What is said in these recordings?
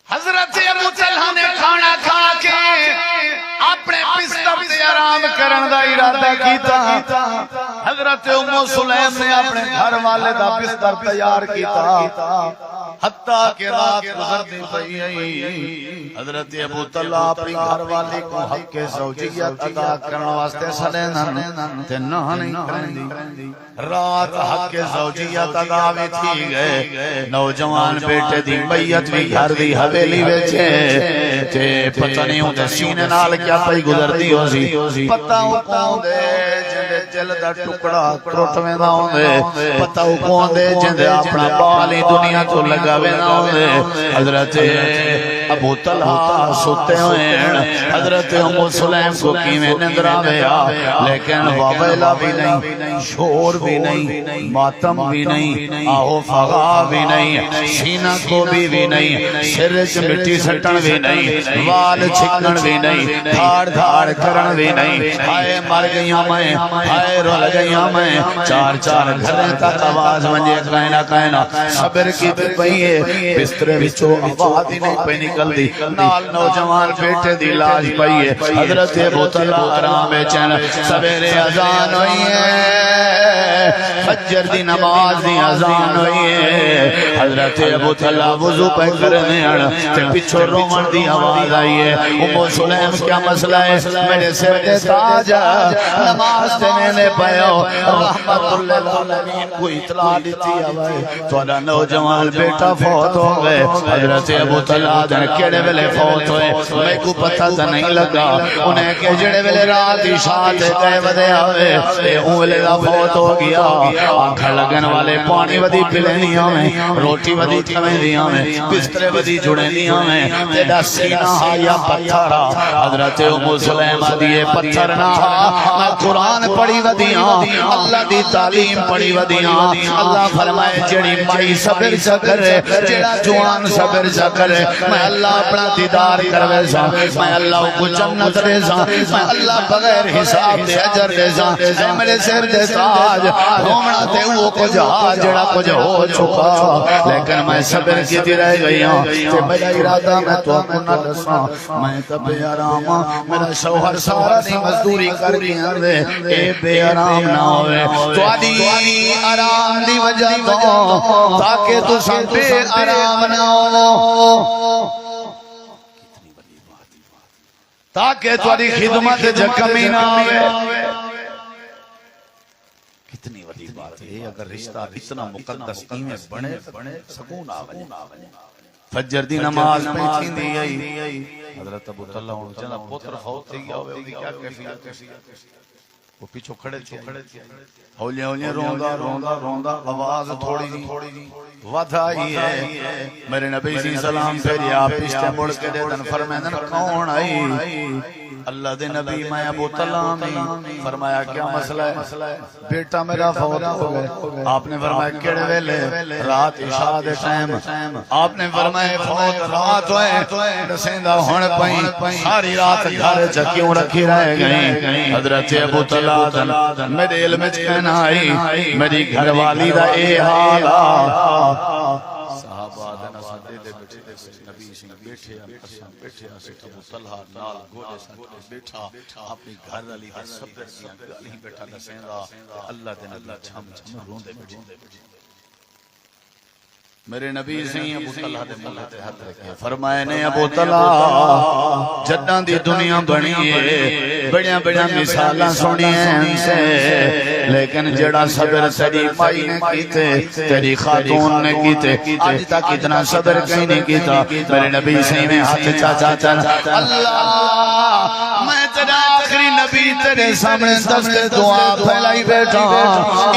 حضرت ابو طلحہ نے کھانا کھا کے اپنے بستر تے آرام کرن دا ارادہ کیتا. حضرت ام سلیم نے اپنے گھر والے دا بستر تیار کیتا. حتیٰ کہ رات گزرتی پئی حضرت ابو طلحہ اپنی گھر والی کو حق زوجیت ادا کرنے واسطے سنے تے نہ نہیں کریندی. رات حق زوجیت ادا وی تھی گئے. نوجوان بیٹے دی میت بھی گھر دی حویلی وچ تے پتہ نہیں اون سینے نال کیا پئی گزردی ہو سی. پتہ کون دے جندے دل دا ٹکڑا ٹوٹ ویندا ہوندے. پتہ کون دے جندے اپنا بال ہی دنیا تو لگاوے نہ ہوندے. حضرت ابو طلحہ سوتے ہوئے ہیں. حضرت ام سلیم کو کیویں نیندر آویا لیکن واویلا بھی نہیں, شور بھی نہیں, ماتم بھی نہیں, آہو فغا بھی نہیں, سینہ کو بھی نہیں, سر چ مٹی سٹن بھی نہیں, وال چھکن بھی نہیں, دھاڑ دھاڑ کرن بھی نہیں. ہائے مر گئیاں میں, ہائے رول گئیاں میں. چار چار گھریں تک آواز ونجے کہنا صبر کی پئی ہے. بسترے وچوں آواز ہی نہیں پئی نکلدی. نال نوجوان بیٹے دی لاش پئی ہے. حضرت ابو طلحہ آرام چن. سویرے اذان ہوئی ہے, فجر دی نماز دی اذان ہوئی ہے. حضرت ابو طلحہ وضو پہ کرنے تے پیچھے رومن دی آواز آئی ہے. ام سلیم کیا مسئلہ ہے؟ میرے سر تے تاج نماز دینے نے پہو رحمت للعالمین کو اطلاع دیتی ہے تھوڑا نوجوان بیٹا فوت ہو گئے. حضرت ابو طلحہ دن کیڑے ویلے فوت ہوئے میں کو پتہ تا نہیں لگا. انہیں کہ جڑے ویلے رات عشاء تے گئے ودے آوے اون ویلے دا فوت ہو گیا. آنکھا لگن والے پانی ودی پلینیاں میں, روٹی ودی کھویندیاں میں, بسترے ودی جڑیندیاں میں. تیرا سینہ یا پتھرا. حضرت ام سلیم دیے پتھر نہ میں قرآن پڑھی ودیاں, اللہ دی تعلیم پڑھی ودیاں. اللہ فرمائے جڑی مائی صبر سا کرے, جڑا جوان صبر سا کرے, میں اللہ اپنا دیدار کروے سا, میں اللہ کو جنت دے سا, میں اللہ بغیر حساب دے اجر دے سا. اے میرے سر دے تاج رومنا تے وہ کچھ جڑا کچھ ہو چکا لیکن میں صبر کی رہ گئی ہوں. تے میرا ارادہ میں تو کو نہ دساں. میں تے بے آرام, میرا شوہر سارا نہیں مزدوری کر گیا دے اے بے آرام نہ ہوئے. تواڈی آرام دی وجہ تو تاکہ تو سن بے آرام نہ ہو, تاکہ تواڈی خدمت جکمی نہ ہوئے. کتنی بڑی بات ہے اگر رشتہ اتنا مقدس میں بنے سکون آوے. فجر دی نماز پہ تھیندی آئی. حضرت ابو طلحہ جنا پوتر فوت تھی گیا ہوئے ان کی کیا کیفیت ہے؟ وہ پیچھو کھڑے تھے, ہولیاں ہولیاں روندا آواز تھوڑی جی ود آئی ہے. میرے نبی صلی اللہ علیہ وسلم پھر آپ پشتے مڑ کے دے دن فرمائے کون آئی؟ اللہ دے نبی میں ابو طلحہ میں. فرمایا کیا مسئلہ ہے؟ بیٹا میرا فوت ہو گئے. آپ نے فرمایا کیڑے ویلے؟ رات عشاء دے ٹائم. آپ نے فرمایا فوت رات ہوئے دسیندہ ہون پئی, ساری رات گھر چ کیوں رکھی رہ گئی. حضرت ابو طلحہ میرے علم وچ کہنا آئی میری گھر والی دا اے حال صحابہ دے نصدے دے نبی سی بیٹھے ابو طلحہ نال گولے سن بیٹھا اپنی گھر والی دے صبر دیاں گالیاں بیٹھا دسیندا. اللہ دے نبی چھم چھم روندے بیٹھے. میرے نبی سے ابو طلحہ دے منہ تے ہاتھ رکھے فرمائے نے ابو طلحہ جداں دی دنیا بنی ہے بڑیاں بڑیاں مثالاں سنیاں سے لیکن جڑا صبر تیری مائی نے کیتے تیری خاتون نے کیتے آج تک اتنا صبر کہیں نہیں کیتا. میرے نبی سے میں ہاتھ چاچا چل اللہ میں تیرا آخری نبی تیرے سامنے دست دعا پھیلائی بیٹھا.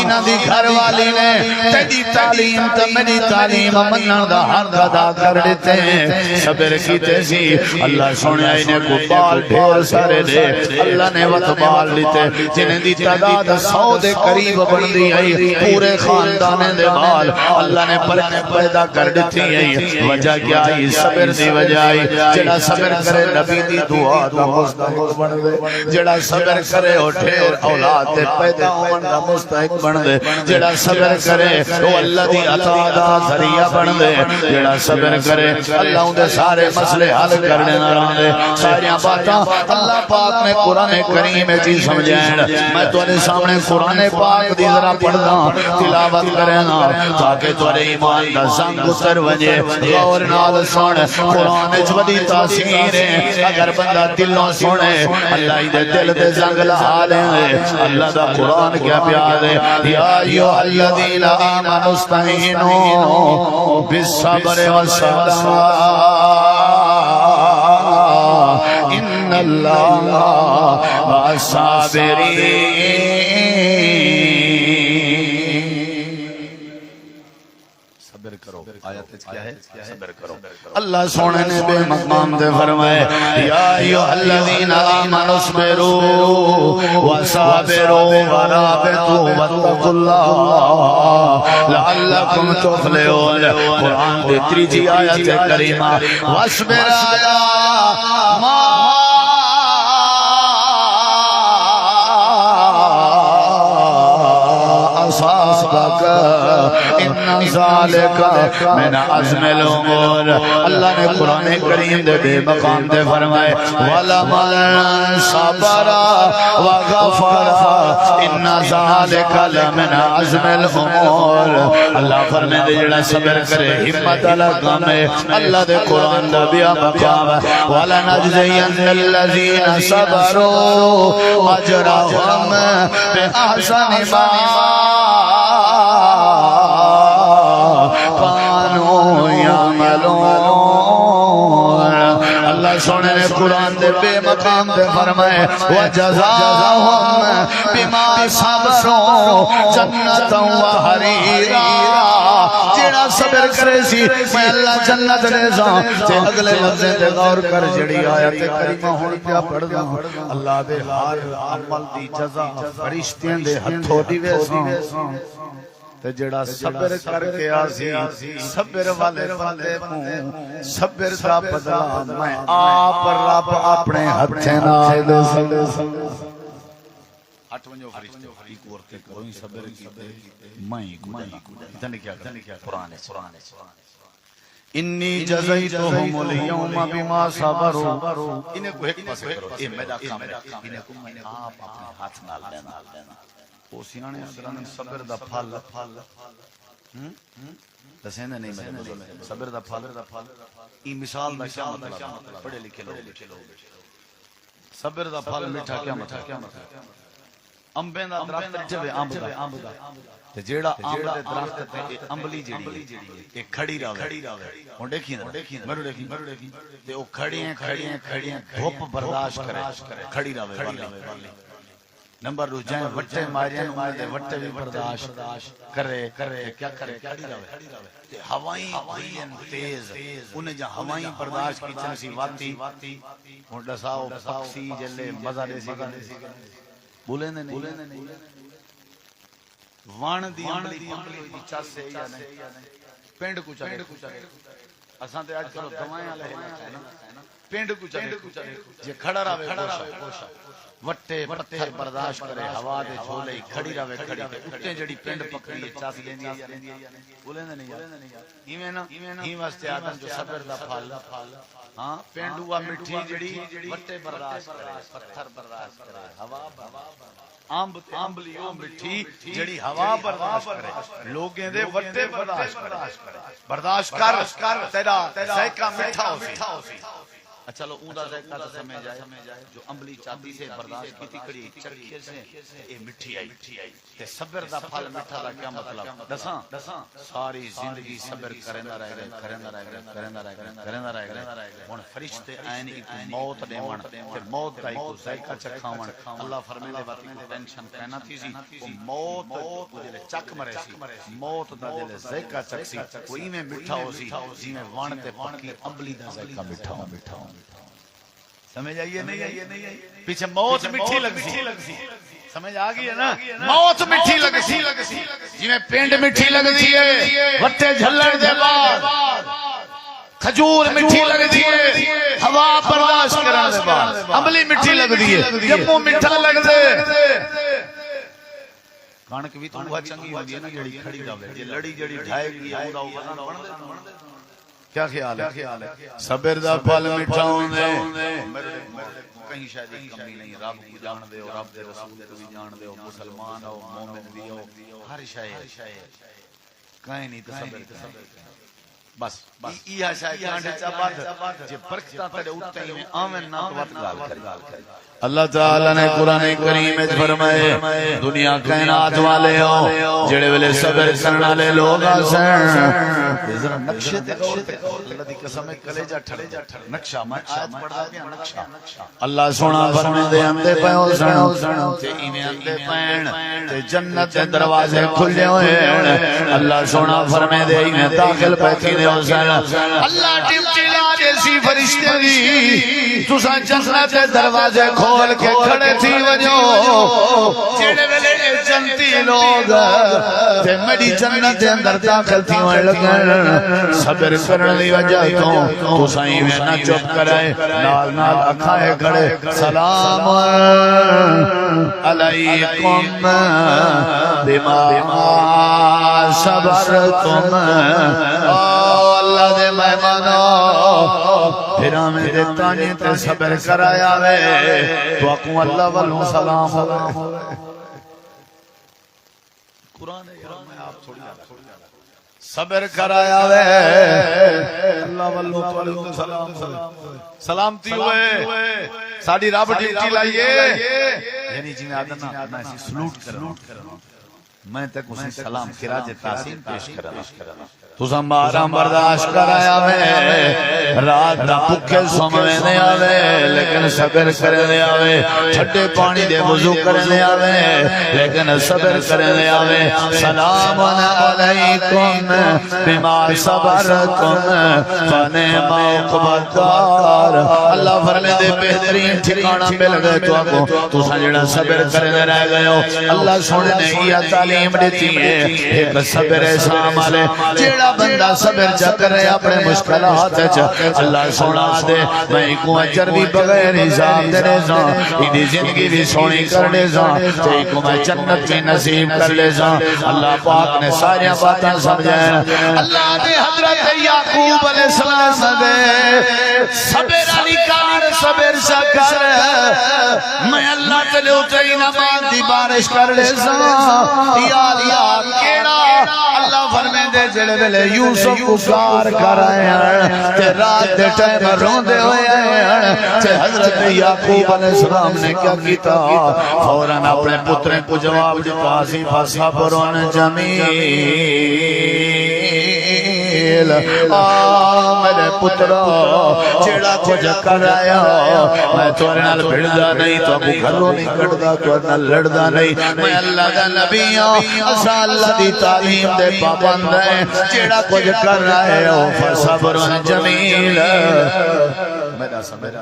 انہاں دی گھر والی نے تیری تعلیم تے میری تعلیم منن دا حق ادا کر دیتے ہیں. صبر کیتے سی اللہ سنیا انہیں کو بال ڈھیر سارے دے. اللہ نے وقت بال دیتے جنہیں دی تعداد 100 دے قریب بن دی آئی. پورے خاندان دے بال اللہ نے برکت پیدا کر دیتی ہے. وجہ کیا آئی؟ صبر دی وجہ آئی. جنہ صبر کرے نبی دی دعا دا مستحق بن بن دے جڑا صبر کرے او ڈھیر اولاد دے پیدا ہون دا مستحق بن دے جڑا صبر کرے او اللہ دی عطا دا ذریعہ بن دے جڑا صبر کرے اللہ دے سارے مسئلے حل کرنے نہ رہندے ساری باتاں اللہ پاک نے قرآن کریم میں جی سمجھائیں میں تواڈے سامنے قرآن پاک دی ذرا پڑھدا تلاوت کرنا تاکہ تواڈے ایمان دا زنگ اتر وجے غور نال سن قرآن وچ وڈی تاثیر ہے اگر بندہ دلوں سنے اللہ دے دل دے زنگ لا لے اللہ دا قرآن کیا پیار ہے یا ایھا الذین آمنوا استعینوا بالصبر والصلاۃ ان اللہ مع الصابرین صبر کرو آیت کیا ہے صبر کرو اللہ سونے نے بے مقام دے فرمائے یا ایھا الذین آمنوا اصبروا وصابروا ورابطوا واتقوا اللہ لعلکم تفلحون قرآن دی تیجی آیت کریمہ واصبر علی ما أصابك إن ذلك من عزم الأمور اللہ نے قرآن کریم دے بے مقام دے فرمائے وَلَمَنْ صَبَرَ وَغَفَرَ إِنَّ ذَلِكَ لَمِنْ عَزْمِ الْأُمُورِ اللہ فرمائے دے جڑا صبر کرے ہمت لگا میں اللہ دے قرآن دا بیا مقام وَلَنَجْزِيَنَّ الَّذِينَ صَبَرُوا أَجْرَهُمْ بِأَحْسَنِ مَا اللہ سونے نے قرآن دے بے مقام دے فرمائے وَجَزَاهُمْ بِمَا صَبَرُوا جَنَّةً وَحَرِيرًا جیڑا صبر کرے سی میں اللہ جنت لے جاؤں تے اگلے لفظیں تے غور کر جڑی آیت کریمہ ہون پیا پڑھ دا اللہ دے ہر عمل دی جزا فرشتیاں دے ہتھوں دی ویساں تے جڑا صبر کر کے آسی صبر والے بندے کو صبر دا بدلہ میں آپ رب اپنے ہتھیں نال دے ہٹ ونجو فرشتے ایک ورتے کوئی صبر کیتے میں اتنے کیا قرآن انی جزیتہم اليوم بما صبروا انہیں کو ایک پاس کرو اے میرا کام ہے انہیں کو میں آپ اپنے ہاتھ نال لینا وہ سیانے اگران صبر دا پھل دسیندے نہیں میرے بزرگ صبر دا پھل ای مثال دا کیا مطلب پڑھے لکھے لوگ صبر دا پھل میٹھا کیا مطلب امبیں دا درخت جوے امب دا تے جیڑا امب دے درخت تے امبلی جیڑی اے کھڑی راوے ہن دیکھی نا مرو دیکھی تے او کھڑیاں دھوپ برداشت کرے کھڑی راوے والی نمبر دو جائیں وٹے ماریاں انہیں دے وٹے بھی برداشت کرے کیا کرے کھڑی راوے ہوائیں ہوئیں تیز انہیں جہاں ہوائیں برداشت کی چنسی واتی ہن دساؤ پکسی جلے مزہ دے سی بولے نہیں وان دی امبلی چاس سے یا نہیں پینڈ کچھ اساں تے اج کل دوائیں لے پینڈ کچھ جے کھڑا راوے کوشا وٹے پتھر برداشت کرے ہوا دے جھولے کھڑی راوے کھڑی تے اٹھے جڑی پینڈ پکڑی چاس لیندی ہے بولے نہیں ایویں نا ہی واسطے آدم جو صبر دا پھل ہاں پینڈ ہوا مٹھی جڑی وٹے برداشت کرے پتھر برداشت کرے ہوا آمبلی او مٹھی جڑی ہوا برداشت کرے لوگیں دے وٹے برداشت کر تیرا ذائقہ میٹھا ہو سی چلو اوندا ذائقہ تو سمجھ جائے جو امبلی چاتی سے برداشت کی کڑی چرکھے سے اے مٹھی آئی تے صبر دا پھل میٹھا دا کیا مطلب دساں ساری زندگی صبر کرندا رہے ہن فرشتے آئیں ایک موت دیون تے موت دا ایک ذائقہ چکھاون اللہ فرمائے باتی کو ٹینشن کہنا تھی سی موت دے چک مرے سی موت دا دل ذائقہ چک سی کوئی میں میٹھا ہو سی جی میں وان تے پکی امبلی دا ذائقہ میٹھا سمجھ آئیے نہیں پیچھے موت مٹھی لگ سی سمجھ آ گئی ہے نا موت مٹھی لگ سی جی میں پینڈ مٹھی لگ دی ہے وٹے جھلڑ دے بعد کھجور مٹھی لگ دی ہے ہوا برداشت کرنے دے بعد عملی مٹھی لگ دیئے جب منہ میٹھا لگ دے کانک بھی تو وہ چنگی ہوندی ہے نا جڑی کھڑی رہے جے لڑی جڑی ڈھائے گی او وزن بن دے کیا خیال ہے صبر دا پھل میٹھا ہوندے کہیں شاید کمی نہیں رب کو جان دے اور رب دے رسول کو بھی جان دے مسلمان ہو مومن بھی ہو ہر شے کہیں نہیں تو صبر بس یہ شاید کانڈے چا بات جے برکتاں تے اوتے میں آمن نہ تو وقت گال کر اللہ تعالیٰ نے قرآن کریم میں فرمائے دنیا کائنات والے ہو جڑے ویلے صبر کرنا لے لوگ آسان ذرا نقشے تے غور تے اللہ دی قسم ہے کلیجہ ٹھڑے نقشہ میں آیت پڑھدا پیا نقشہ اللہ سونا فرمائے دے اندے پیو سن تے ایویں اندے پین تے جنت دے دروازے کھلے ہوئے اللہ سونا فرمائے دے ایویں داخل پے دے حسین اللہ ڈیوٹی لا دے سی فرشتے دی تساں جنت دے دروازے کھول کے کھڑے تھی وجو جڑے ویلے جنتی لوگ تے میری جنت دے اندر داخل تھی ہوئے لگن صبر کرن دی وجہ تو سائیں میں نہ چپ کرائے نال نال اکھائے کھڑے سلام علیکم بما صبرتم اللہ دے مہمانوں پھر ہمیں دے تانے تے صبر کرایا وے تو اکوں اللہ والوں سلام ہوئے قرآن ہے یار میں آپ تھوڑی صبر کرایا وے اللہ والوں سلام ہوئے سلامتی ہوئے ساڑی رب ڈیوٹی لائیے یعنی جی میں آدھنا میں اسی سلوٹ کرنا میں تک اسی سلام خراج تحسین پیش کرنا تو سمارا برداشت کرایا میں رات دا بھوکے سومنے دے آوے لیکن صبر کرنے آوے ٹھڈے پانی دے وضو کرنے آوے لیکن صبر کرنے آوے سلام علیکم بما صبرتم فنعم عقبی الدار اللہ فرمائے دے بہترین ٹھکانہ مل گئے تو آپ تو سجڑا صبر کرنے رہ گئے ہو اللہ سونے نے یہ تعلیم دیتی ہے ایک صبر سام والے جیڑا بندہ صبر چا کرے اپنے مشکلات چا اللہ سونا دے میں کو اجر بھی بغیر حساب دے زاں ایدی زندگی بھی سونی کر دے زاں تے کو میں جنت بھی نصیب کر لے زاں اللہ پاک نے ساری باتاں سمجھائیں اللہ دے حضرت یعقوب علیہ السلام دے صبر علی کار صبر چا کر میں اللہ تلے اٹھائی نمان دی بارش کر لے زاں یا کیڑا اللہ فرمے دے جڑے ویلے یوسف کو گار کر آئے ہیں تے رات دے ٹائم روندے ہوئے ہیں تے حضرت یعقوب علیہ السلام نے کیا کیتا فوراً اپنے پتریں کو جواب دیتا سی فصبرن جمیل میرے پترا جیڑا کچھ کر آیا میں تورے نال بھڑدا نہیں تو ابو گھروں نہیں کٹدا تورے نال لڑدا نہیں میں اللہ دا نبی ہوں اسا اللہ دی تعلیم دے پابند ہیں جیڑا کچھ کر رہا ہے فصبر جمیل میرا صبر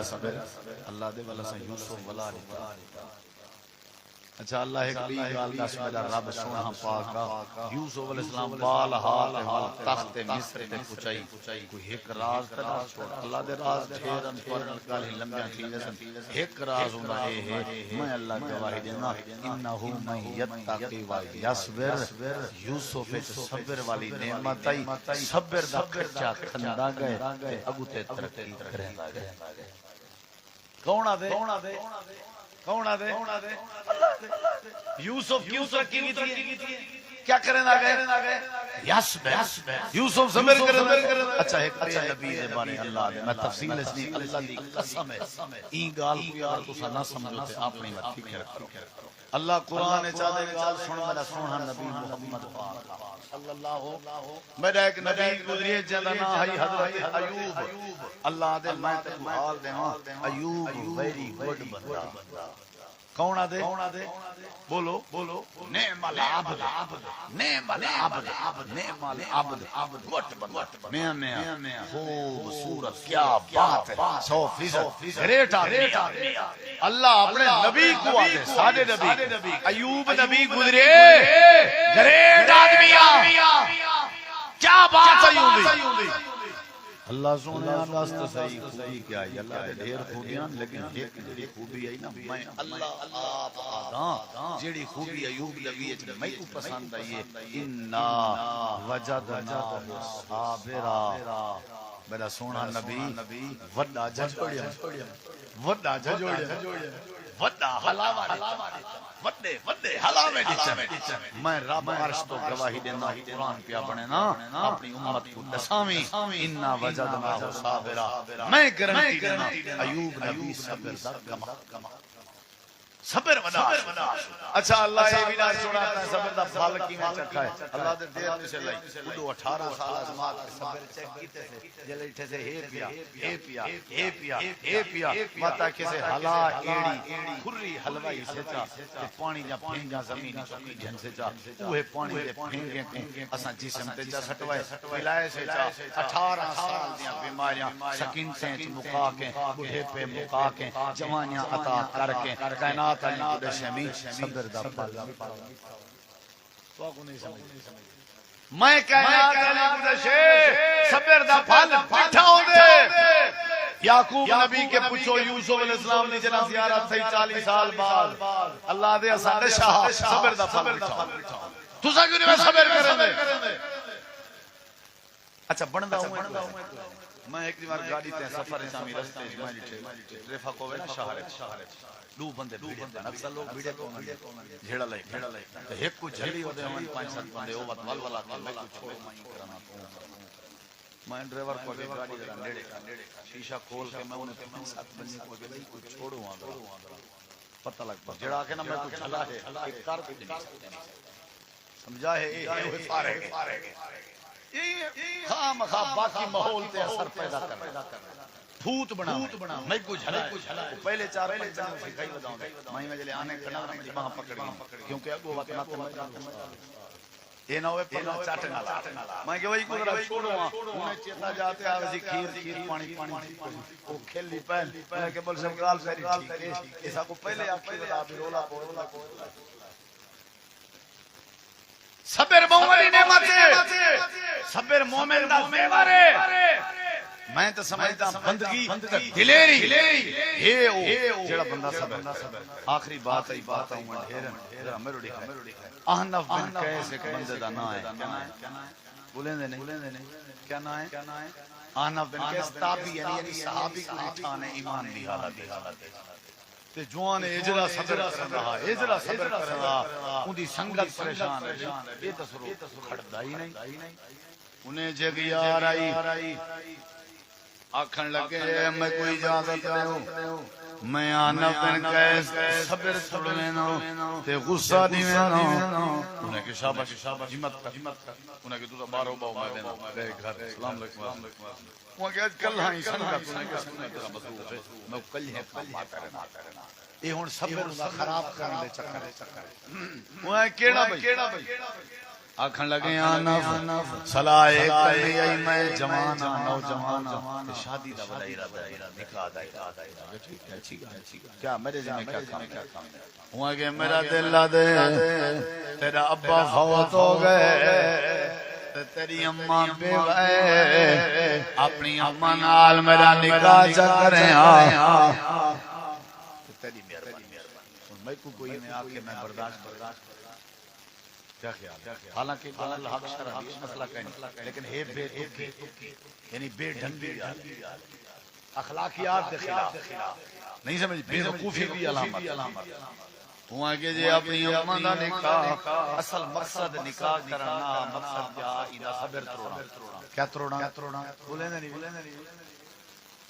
اللہ دے والا سے یوسف ولا اچھا اللہ ایک بھی گال دس میرا رب سونا پاکا یوسف علیہ السلام بال حال تخت مصر تے پچائی کوئی ایک راز تنا چھوڑ اللہ دے راز ٹھیرن پرن گال ہی لمبیاں تھی ویسن ایک راز ہوندا ہے میں اللہ گواہی دینا انہو من یتقی و یصبر یوسف وچ صبر والی نعمت آئی صبر دا خرچہ کھندا گئے تے اگوں تے ترقی کریندا گئے کون آدے کون آدے یوسف کیوں ترقی کی تھی کیا کریں آگئے یوسف صبر کریں اچھا ایک نبی دے بارے اللہ دے میں تفصیل اس نے اللہ دی قسم ہے این گال کوئی اگر تسا نہ سمجھو تے اپنی مت فکر کرو اللہ قرآن چاہے گال سن میرا سونا نبی محمد پاک صلی اللہ میرا ایک نبی گزریے جنہ نا ہے حضرت ایوب اللہ دے میں تے حال دے ایوب ویری گڈ بندہ کون آدے بولو نعم العبد نعم العبد نعم العبد گٹ بندہ میاں خوبصورت کیا بات ہے 100% گریٹ آدمی اللہ اپنے نبی کو آتے سادے نبی ایوب نبی گزرے گریٹ آدمی کیا بات ہے یوں دی اللہ سونے دست صحیح خوبی کیا ہے اللہ دے ڈھیر خوبیاں لیکن ایک جڑی خوبی ہے نا میں اللہ آپ آداں جڑی خوبی ایوب نبی اچ میں کو پسند آئی ہے انا وجدنا صابرا میرا سونا نبی وڈا جھجوڑیا وڈا جھجوڑیا وڈا حلاوہ وڈے وڈے حلاوے دچ میں رب عرش تو گواہی دینا قرآن پیا بنے نا اپنی امت کو دساویں انا وجدنا صابرا میں گارنٹی دینا ایوب نبی صبر دا کما صبر ودا اچھا اللہ یہ بھی نہ سناتا ہے صبر دا پھل کیویں چکھا ہے اللہ دے دیر سے لائی وہ 18 سال ازمات کے صبر چیک کیتے تھے جلے اٹھے سے اے پیا ماتا کسے حلا ایڑی کھری حلوائی سے چا تے پانی جا پھینگا زمین چوکی جن سے چا اوے پانی دے پھینگے کو اساں جسم تے جا سٹوائے پلائے سے چا 18 سال دیاں بیماریاں سکینتیں مکا کے بوڑھے پہ مکا کے جوانیاں عطا کر کے کائنات صبر دا پھل تو کو نہیں سمجھ میں کائنات علی قدشے صبر دا پھل میٹھا ہوندے یعقوب نبی کے پوچھو یوسف علیہ السلام نے جنا زیارت تھی 40 سال بعد اللہ دے اساں شاہ صبر دا پھل میٹھا تساں کیوں نہیں صبر کرندے اچھا بندا ہوں میں ایک بار گاڑی تے سفر اسامی رستے میں ڈٹھے ٹریفک ہوے نا شہر دو بندے اکثر لوگ بیڑے کو جھیڑا لے تے ایک کو جھلی ہو دے من 5-7 بندے او وت ول ولا کے میں کو چھوڑ مائی کرانا تو میں ڈرائیور کو گاڑی ذرا نیڑے شیشہ کھول کے میں انہیں 5-7 بندے کو بھائی کو چھوڑوں آ پتہ لگ پا جڑا کہ نا میں کو جھلا ہے ایک کار کو نہیں سمجھا ہے اے سارے خام خام باقی ماحول تے اثر پیدا کر پھوت بنا میں کو جھلا پہلے 4 بندے سکھائی بتاؤں میں جلے آنے کنا میں باں پکڑ کیونکہ اگو وقت نہ تے یہ نہ ہوئے پلا چاٹ نہ میں کہ وہی کو ذرا چھوڑو انہیں چیتا جاتے آ ویسی کھیر پانی او کھیلی پہل میں کہ بول سب گال ساری ٹھیک ہے ایسا کو پہلے آپ کی بتا بھی رولا صبر مومن نعمت صبر مومن دا زیور میں تو سمجھتا بندگی دلیری اے او جڑا بندہ صبر آخری بات ہے بات ہوں ڈھیر میرو ڈھا احنف بن قیس ایک بندے دا نا ہے بولیں دے نہیں کیا نا ہے احنف بن قیس تابعی یعنی صحابی کو اٹھانے ایمان دی حالت تے جوان اجرا صبر کر رہا ان دی سنگت پریشان ہے یہ تصور کھڑدا ہی نہیں انہیں جگی آ رہی آکھن لگے میں کوئی اجازت نہیں میں آنا بن قیس صبر چھڑنے نو تے غصہ دیویں نو انہیں کہ شاباش ہمت کر انہیں کہ تو بارو باو میں دینا گئے گھر السلام علیکم وہ کہ کل ہاں سنگت انہیں کہ سنگت تیرا مصروف ہے میں کل ہے بات کرنا یہ ہن صبر دا خراب کرن دے چکر وہ کیڑا بھائی آکھن لگے آنف صلاح کلی ای میں جوان نوجوان شادی دا بڑا ارادہ نکاح دا کیا میرے ذمہ کیا کام ہوا کہ میرا دل دے تیرا ابا فوت ہو گئے تیری اماں بیوہ اپنی اماں نال میرا نکاح چکریں تیری مہربانی میں کو کوئی میں آکے میں برداشت کیا خیال حالانکہ اللہ حق شرح مسئلہ کہیں لیکن ہے بے دکھی یعنی بے ڈھنگی اخلاقیات دے خلاف نہیں سمجھ بے وقوفی بھی علامت ہوا کہ جے اپنی اماں دا نکاح اصل مقصد نکاح کرنا مقصد کیا ایدا صبر تروڑا کیا تروڑا بولے نہیں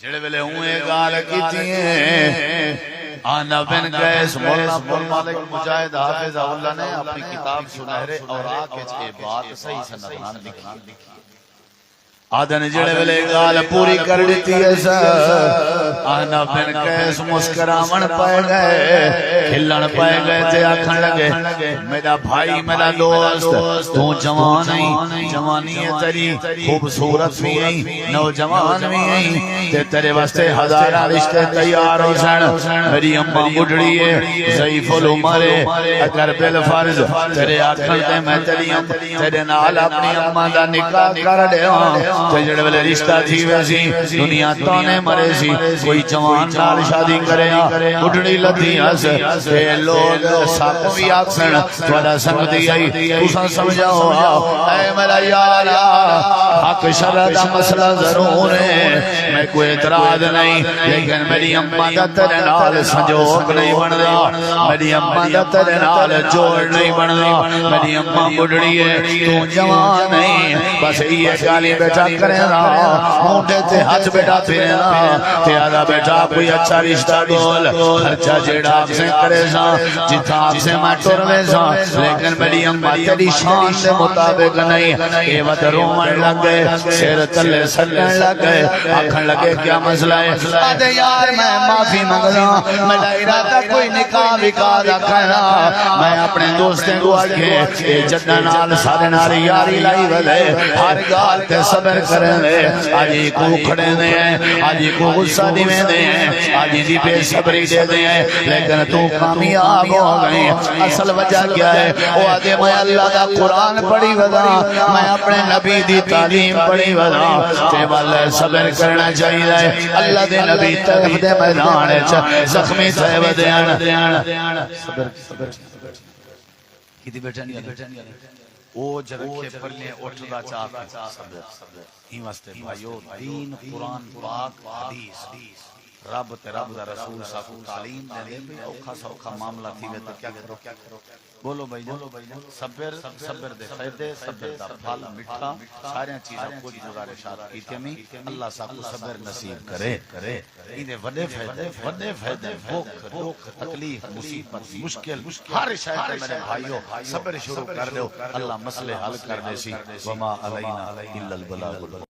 جڑے ویلے ہوئے گال کیتی ہیں آنا بن قیس مولا مالک مجاہد حافظ اللہ نے اپنی کتاب سنہرے اوراق کے بات صحیح سندان لکھی آدھن جڑے ویلے گال پوری کر دیتی ہے احنف بن قیس مسکراون پائے گئے کھلن پائے گئے تے آکھن لگے میرا بھائی میرا دوست تو جوان ہے جوانی ہے تیری خوبصورت بھی ہے نوجوان بھی ہے تے تیرے واسطے ہزارہ رشتے تیار ہو سن میری اماں بڑھڑی ہے ضعیف العمر ہے اگر بالفرض تیرے آکھن تے میں تیرے نال اپنی اماں دا نکاح کر دیواں تے جڑے ویلے رشتہ تھی ویسی دنیا تانے مرے سی کوئی جوان نال شادی کرے بڑھڑی لدھی ہس تے لوگ سب بھی آکھن تھوڑا سنگ دی آئی تساں سمجھاؤ اے میرا یارا حق شرع دا مسئلہ ضرور ہے میں کوئی اعتراض نہیں لیکن میری اماں دا تیرے نال سنجوگ نہیں بندا میری اماں دا تیرے نال جوڑ نہیں بندا میری اماں بڑھڑی ہے تو جوان نہیں بس یہ گالی بیٹا کرے نا مونڈے تے ہاتھ بیٹا پھرے نا تے آدھا بیٹا کوئی اچھا رشتہ بول خرچہ جیڑا آپ سے کرے سا جتھا آپ سے میں ٹرمے سا لیکن میری اماں تیری شان دے مطابق نہیں اے وقت رومن لگ گئے سیر تلے سلن لگ گئے آکھن لگے کیا مسئلہ ہے آدھے یار میں معافی مانگدا میرا ارادہ کوئی نکاح وکاح دا کہنا میں اپنے دوستیں کو آگے اے جدہ نال سارے ناری یاری لائی ولے ہر گال تے صبر کریں لے آجی کو کھڑے دے ہیں آجی کو غصہ دیویں دے ہیں آجی دی بے صبری دے دے ہیں لیکن تو کامیاب ہو گئے اصل وجہ کیا ہے وہ آدھے میں اللہ دا قرآن پڑھی ودا میں اپنے نبی دی تعلیم پڑھی ودا تے والے صبر کرنا چاہیے اللہ دے نبی طرف دے میدان زخمی تھے ودیان صبر کیتی بیٹھا نہیں او جرکے پرلے اٹھدا چاہتا ہی واسطے بھائیو دین قرآن پاک حدیث رب تے رب دا رسول صاحب کو تعلیم دے دے بھی اوکھا سوکھا معاملہ تھی وے تے کیا کرو بولو بھائی صبر دے فائدے صبر دا پھل میٹھا سارے چیزاں کچھ گزارشات کیتے میں اللہ صاحب کو صبر نصیب کرے اینے وڈے فائدے بھوک تکلیف مصیبت مشکل ہر شے تے میرے بھائیو صبر شروع کر دیو اللہ مسئلے حل کر دے سی وما علینا الا البلاغ